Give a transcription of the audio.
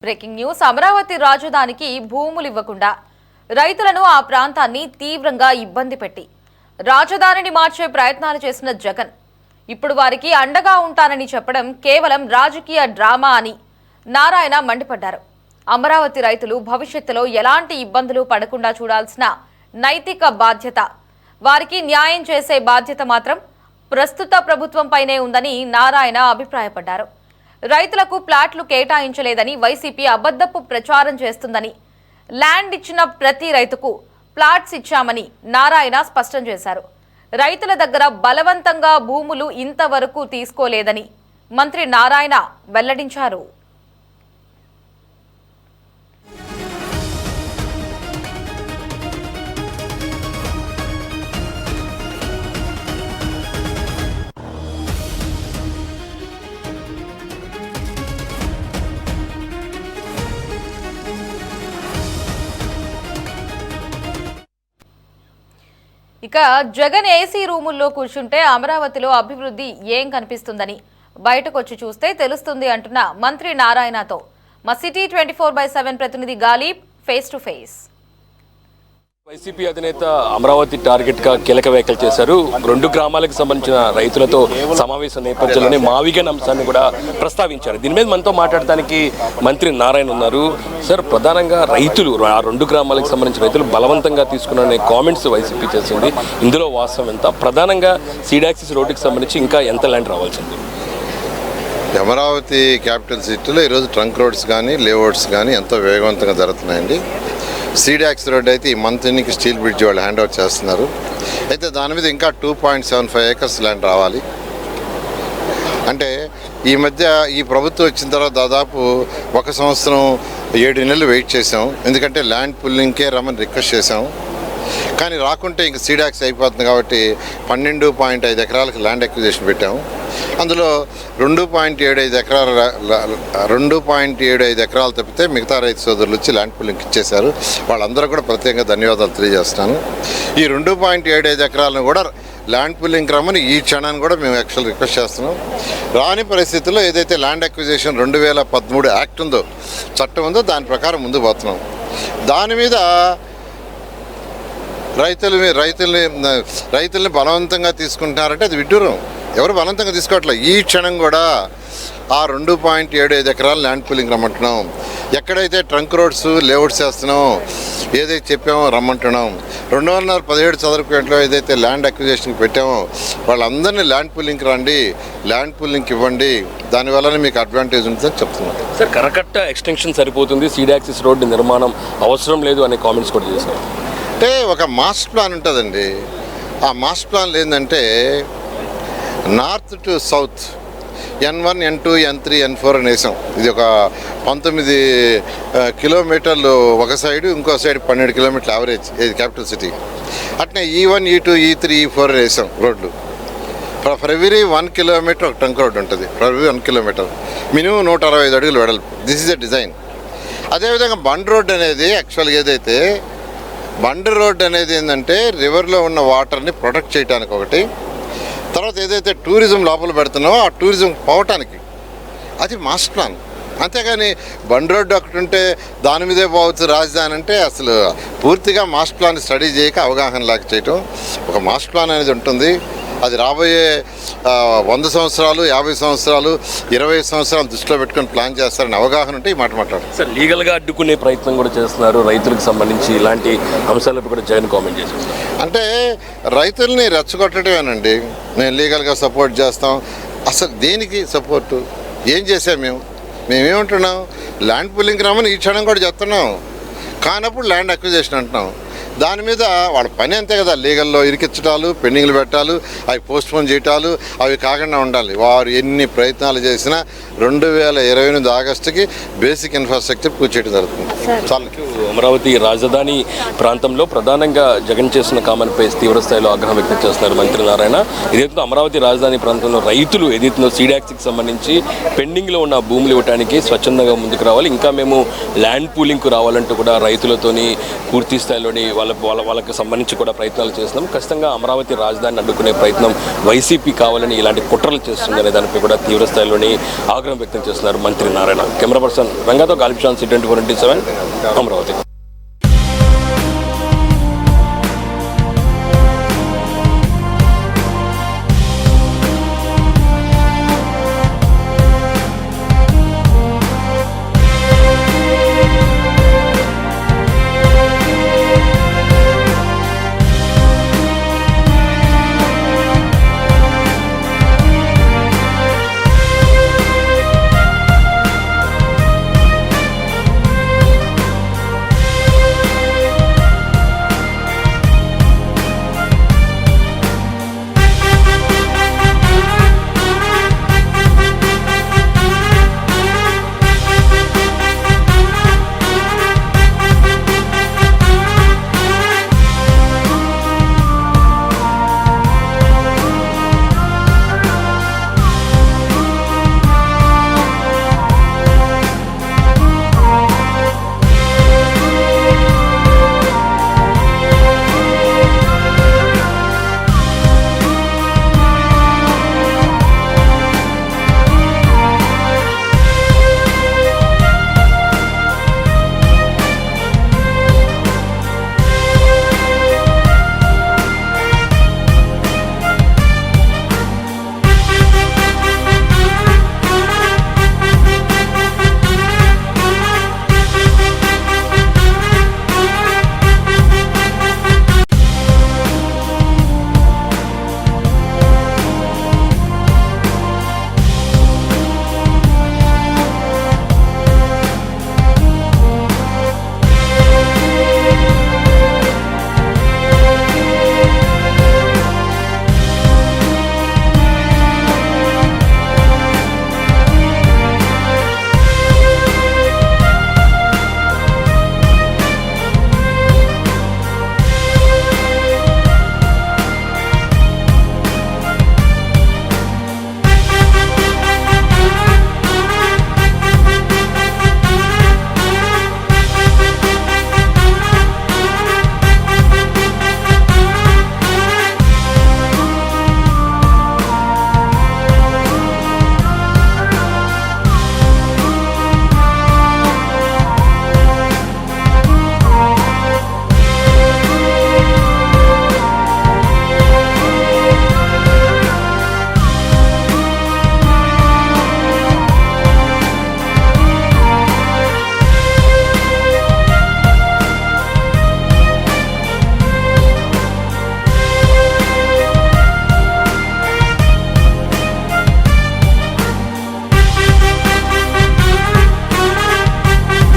Breaking news Amaravati రాజధానికి భూములు ఇవ్వకుండా రైతులను ఆ ప్రాంతాన్ని తీవ్రంగా ఇబ్బంది పెట్టి రాజధానిని మార్చే ప్రయత్నాలు చేసిన జగన్ ఇప్పుడు వారికి అండగా ఉంటానని చెప్పడం కేవలం రాజకీయ డ్రామా అని నారాయణ మండిపడ్డారు. అమరావతి రైతులు భవిష్యత్తులో ఎలాంటి ఇబ్బందులు పడకుండా చూడాల్సిన నైతిక బాధ్యత, వారికి న్యాయం చేసే బాధ్యత మాత్రం ప్రస్తుత ప్రభుత్వంపైనే ఉందని నారాయణ అభిప్రాయపడ్డారు. రైతులకు ప్లాట్లు కేటాయించలేదని వైసీపీ అబద్ధపు ప్రచారం చేస్తుందని, ల్యాండ్ ఇచ్చిన ప్రతి రైతుకు ప్లాట్స్ ఇచ్చామని నారాయణ స్పష్టం చేశారు. రైతుల దగ్గర బలవంతంగా భూములు ఇంతవరకు తీసుకోలేదని మంత్రి నారాయణ వెల్లడించారు. ఇక జగన్ ఏసీ రూముల్లో కూర్చుంటే అమరావతిలో అభివృద్ధి ఏం కనిపిస్తుందని బయటకొచ్చి చూస్తే తెలుస్తుంది అంటున్న మంత్రి నారాయణతో మా సిటీ 24/7 ప్రతినిధి Ghalib face to face. YCP అధినేత అమరావతి టార్గెట్ గా కీలక వ్యాఖ్యలు చేశారు. 2 గ్రామాలకు సంబంధించిన రైతులతో సమావేశం నేపథ్యంలోనే మావిగన్ అంశాన్ని కూడా ప్రస్తావించారు. దీని మీద మనతో మాట్లాడడానికి మంత్రి నారాయణ ఉన్నారు. సార్, ప్రధానంగా రైతులు ఆ 2 గ్రామాలకు సంబంధించిన రైతులు బలవంతంగా తీసుకున్న కామెంట్స్ వైసీపీ చేసింది. ఇందులో వాస్తవం ఎంత? ప్రధానంగా సీడాక్సిస్ రోడ్డుకి సంబంధించి ఇంకా ఎంత ల్యాండ్ రావాల్సింది? అమరావతి క్యాపిటల్ సిటీలో ఈరోజు ట్రంక్ రోడ్స్ కానీ లేఅవుట్స్ కానీ ఎంతో వేగవంతంగా జరుగుతున్నాయండి. సీడాక్స్ రోడ్ అయితే ఈ మంత్ ఎన్నికి స్టీల్ బ్రిడ్జ్ వాళ్ళు హ్యాండ్ ఓవర్ చేస్తున్నారు. అయితే దాని మీద ఇంకా 2.75 ఏకర్స్ ల్యాండ్ రావాలి. అంటే ఈ మధ్య ఈ ప్రభుత్వం వచ్చిన తర్వాత దాదాపు 1 సంవత్సరం 7 నెలలు వెయిట్ చేసాం. ఎందుకంటే ల్యాండ్ పుల్లింగ్కే రమ్మని రిక్వెస్ట్ చేసాం. కానీ రాకుంటే ఇంక సీడాక్స్ అయిపోతుంది కాబట్టి 12.5 ఎకరాలకు ల్యాండ్ అక్విజిషన్ పెట్టాము. అందులో 2.75 ఎకరాలు తప్పితే మిగతా రైతు సోదరులు వచ్చి ల్యాండ్ పుల్లింగ్ ఇచ్చేశారు. వాళ్ళందరూ కూడా ప్రత్యేకంగా ధన్యవాదాలు తెలియజేస్తున్నాను. ఈ 2.75 ఎకరాలను కూడా ల్యాండ్ పుల్లింగ్ రమ్మని ఈ క్షణాన్ని కూడా మేము యాక్చువల్ రిక్వెస్ట్ చేస్తున్నాం. రాని పరిస్థితుల్లో ఏదైతే ల్యాండ్ అక్విజిషన్ 2013 యాక్ట్ ఉందో, చట్టం ఉందో, దాని ప్రకారం ముందుకు పోతున్నాం. దాని మీద రైతుల్ని బలవంతంగా తీసుకుంటున్నారంటే అది విడ్డూరం. ఎవరు బలవంతంగా తీసుకోవట్లేదు. ఈ క్షణం కూడా ఆ 2.75 ఎకరాలు ల్యాండ్ పూలింగ్ రమ్మంటున్నాం. ఎక్కడైతే ట్రంక్ రోడ్స్ లేఅవుట్స్ వేస్తున్నాం, ఏదైతే చెప్పామో రమ్మంటున్నాం. 217 చదరపు గంటలో ఏదైతే ల్యాండ్ అక్విజిషన్కి పెట్టామో వాళ్ళందరినీ ల్యాండ్ పూలింగ్కి రండి, ల్యాండ్ పూలింగ్కి ఇవ్వండి, దానివల్లనే మీకు అడ్వాంటేజ్ ఉంటుందని చెప్తున్నాం. సార్, కరకట్ట ఎక్స్టెన్షన్ సరిపోతుంది, సీడాక్సిస్ రోడ్డు నిర్మాణం అవసరం లేదు అనే కామెంట్స్ కూడా చేశారు. అంటే ఒక మాస్టర్ ప్లాన్ ఉంటుందండి. ఆ మాస్టర్ ప్లాన్లు ఏంటంటే north to south N1, N2, N3, N4 అని వేసాం. ఇది ఒక 19 కిలోమీటర్లు ఒక సైడు, ఇంకో సైడ్ 12 కిలోమీటర్లు యావరేజ్ ఇది క్యాపిటల్ సిటీ. అట్నే E1, E2, E3, E4 వేసాం రోడ్లు. ఫర్ ఎవ్రీ 1 కిలోమీటర్ ఒక ట్రంక్ రోడ్ ఉంటుంది. ఫర్ ఎవ్రీ 1 కిలోమీటర్ మినిమం 165 అడుగులు వెడల్పు. This is a design. అదేవిధంగా బండ్ రోడ్ అనేది యాక్చువల్గా ఏదైతే బండ్ రోడ్ అనేది ఏంటంటే రివర్లో ఉన్న వాటర్ని ప్రొటెక్ట్ చేయడానికి ఒకటి, తర్వాత ఏదైతే టూరిజం లోపల పెడుతున్నామో ఆ టూరిజం పోవటానికి, అది మాస్టర్ ప్లాన్. అంతేగాని బండ్ రోడ్డు ఒకటి ఉంటే దాని మీదే పోవచ్చు రాజధాని అంటే అసలు పూర్తిగా మాస్టర్ ప్లాన్ స్టడీ చేయక అవగాహన లేక చేయటం. ఒక మాస్టర్ ప్లాన్ అనేది ఉంటుంది. అది రాబోయే 100 సంవత్సరాలు, 50 సంవత్సరాలు, 20 సంవత్సరాలు దృష్టిలో పెట్టుకొని ప్లాన్ చేస్తారని అవగాహన ఉంటే ఈ మాట మాట్లాడారు. సార్, లీగల్గా అడ్డుకునే ప్రయత్నం కూడా చేస్తున్నారు రైతులకు సంబంధించి. ఇలాంటి అంశాలపై కూడా జగన్ కామెంట్ చేశారు. అంటే రైతుల్ని రెచ్చగొట్టడమేనండి. నేను లీగల్గా సపోర్ట్ చేస్తాం. అసలు దేనికి సపోర్టు? ఏం చేసాం మేమేమంటున్నాం? ల్యాండ్ పుల్లింగ్ రమ్మని ఈ క్షణం కూడా చెప్తున్నాం. కానప్పుడు ల్యాండ్ అక్విజిషన్ అంటున్నాం. దాని మీద వాళ్ళ పని అంతే కదా, లీగల్లో ఇరికించటాలు, పెండింగ్లు పెట్టాలు, అవి పోస్ట్పోన్ చేయటాలు, అవి కాకుండా ఉండాలి. వారు ఎన్ని ప్రయత్నాలు చేసినా 2028 ఆగస్టుకి బేసిక్ ఇన్ఫ్రాస్ట్రక్చర్ పూర్తి చేయడం జరుగుతుంది. అమరావతి రాజధాని ప్రాంతంలో ప్రధానంగా జగన్ చేసిన కామెంట్పై తీవ్రస్థాయిలో ఆగ్రహం వ్యక్తం చేస్తున్నారు మంత్రి నారాయణ. ఏదైతే అమరావతి రాజధాని ప్రాంతంలో రైతులు ఏదైతుందో సీడాక్స్కి సంబంధించి పెండింగ్లో ఉన్న భూములు ఇవ్వడానికి స్వచ్ఛందంగా ముందుకు రావాలి, ఇంకా మేము ల్యాండ్ పూలింగ్కు రావాలంటూ కూడా రైతులతోని పూర్తి స్థాయిలోని వాళ్ళ వాళ్ళకి సంబంధించి కూడా ప్రయత్నాలు చేస్తున్నాం. ఖచ్చితంగా అమరావతి రాజధానిని అడ్డుకునే ప్రయత్నం వైసీపీ కావాలని ఇలాంటి కుట్రలు చేస్తుందనే దానిపై కూడా తీవ్ర స్థాయిలోని ఆగ్రహం వ్యక్తం చేస్తున్నారు మంత్రి నారాయణ. కెమెరా పర్సన్ రంగాతో గాలిబ్ షాన్, C24 అమరావతి.